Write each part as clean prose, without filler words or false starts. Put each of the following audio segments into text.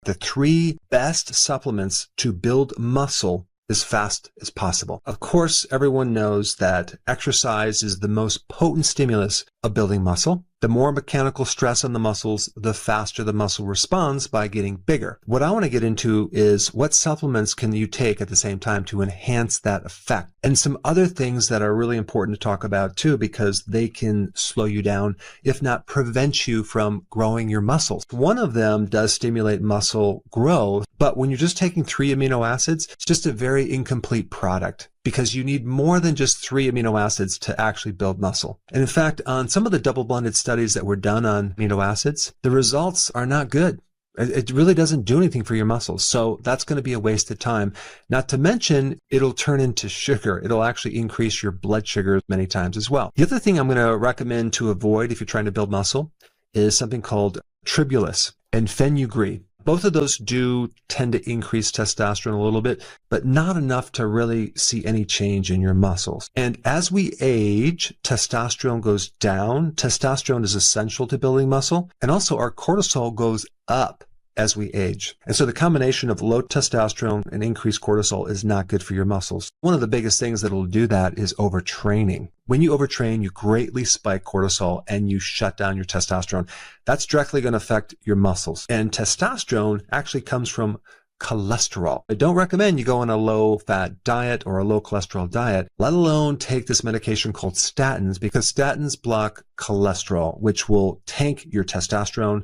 the 3 best supplements to build muscle as fast as possible. Of course, everyone knows that exercise is the most potent stimulus of building muscle. The more mechanical stress on the muscles, the faster the muscle responds by getting bigger. What I want to get into is what supplements can you take at the same time to enhance that effect, and some other things that are really important to talk about too, because they can slow you down, if not prevent you from growing your muscles. One of them does stimulate muscle growth, but when you're just taking 3 amino acids, it's just a very incomplete product, because you need more than just 3 amino acids to actually build muscle. And in fact, on some of the double-blinded studies that were done on amino acids, the results are not good. It really doesn't do anything for your muscles. So that's going to be a waste of time. Not to mention, it'll turn into sugar. It'll actually increase your blood sugar many times as well. The other thing I'm going to recommend to avoid if you're trying to build muscle is something called Tribulus and fenugreek. Both of those do tend to increase testosterone a little bit, but not enough to really see any change in your muscles. And as we age, testosterone goes down. Testosterone is essential to building muscle. And also our cortisol goes up as we age. And so the combination of low testosterone and increased cortisol is not good for your muscles. One of the biggest things that will do that is overtraining. When you overtrain, you greatly spike cortisol and you shut down your testosterone. That's directly going to affect your muscles. And testosterone actually comes from cholesterol. I don't recommend you go on a low-fat diet or a low-cholesterol diet, let alone take this medication called statins, because statins block cholesterol, which will tank your testosterone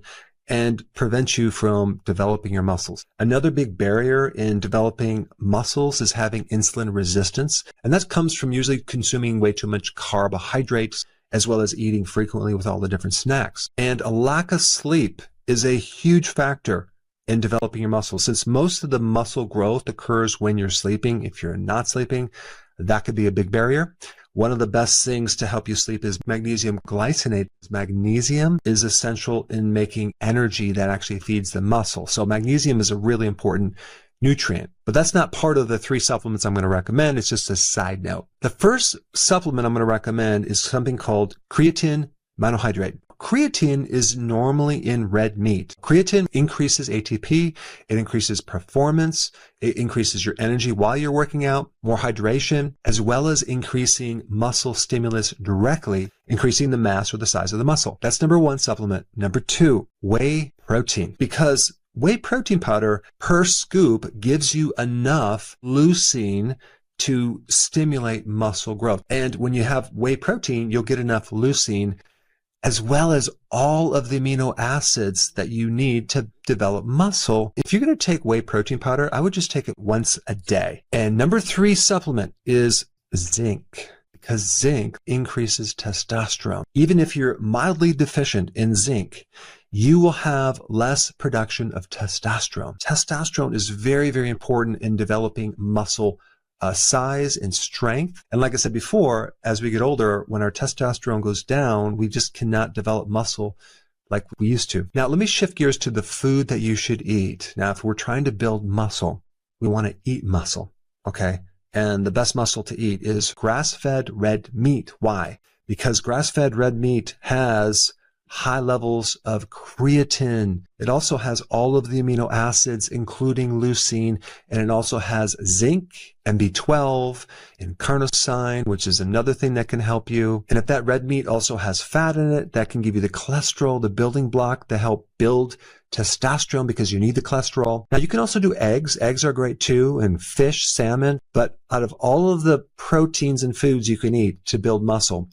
and prevent you from developing your muscles. Another big barrier in developing muscles is having insulin resistance, and that comes from usually consuming way too much carbohydrates, as well as eating frequently with all the different snacks. And a lack of sleep is a huge factor in developing your muscles. Since most of the muscle growth occurs when you're sleeping, if you're not sleeping, that could be a big barrier. One of the best things to help you sleep is magnesium glycinate. Magnesium is essential in making energy that actually feeds the muscle. So magnesium is a really important nutrient, but that's not part of the 3 supplements I'm going to recommend. It's just a side note. The first supplement I'm going to recommend is something called creatine monohydrate. Creatine is normally in red meat. Creatine increases ATP, it increases performance, it increases your energy while you're working out, more hydration, as well as increasing muscle stimulus directly, increasing the mass or the size of the muscle. That's number 1 supplement. Number 2, whey protein. Because whey protein powder per scoop gives you enough leucine to stimulate muscle growth. And when you have whey protein, you'll get enough leucine as well as all of the amino acids that you need to develop muscle. If you're going to take whey protein powder, I would just take it once a day. And number 3 supplement is zinc, because zinc increases testosterone. Even if you're mildly deficient in zinc, you will have less production of testosterone. Testosterone is very, very important in developing muscle size and strength. And like I said before, as we get older, when our testosterone goes down, we just cannot develop muscle like we used to. Now, let me shift gears to the food that you should eat. Now, if we're trying to build muscle, we want to eat muscle, okay? And the best muscle to eat is grass-fed red meat. Why? Because grass-fed red meat has high levels of creatine. It also has all of the amino acids, including leucine, and it also has zinc and B12 and carnosine, which is another thing that can help you. And if that red meat also has fat in it, that can give you the cholesterol, the building block to help build testosterone, because you need the cholesterol. Now, you can also do eggs. Eggs are great too, and fish, salmon. But out of all of the proteins and foods you can eat to build muscle,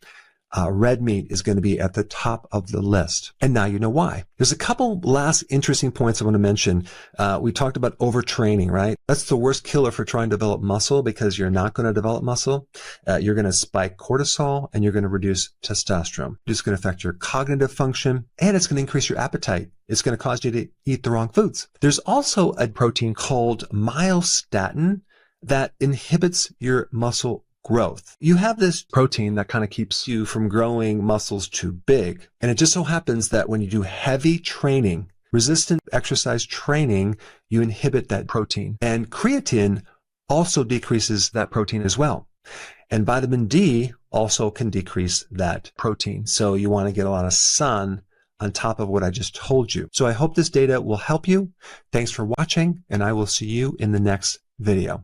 red meat is going to be at the top of the list. And now you know why. There's a couple last interesting points I want to mention. We talked about overtraining, right? That's the worst killer for trying to develop muscle, because you're not going to develop muscle. You're going to spike cortisol and you're going to reduce testosterone. It's going to affect your cognitive function, and it's going to increase your appetite. It's going to cause you to eat the wrong foods. There's also a protein called myostatin that inhibits your muscle growth. You have this protein that kind of keeps you from growing muscles too big. And it just so happens that when you do heavy training, resistant exercise training, you inhibit that protein. And creatine also decreases that protein as well. And vitamin D also can decrease that protein. So you want to get a lot of sun, on top of what I just told you. So I hope this data will help you. Thanks for watching, and I will see you in the next video.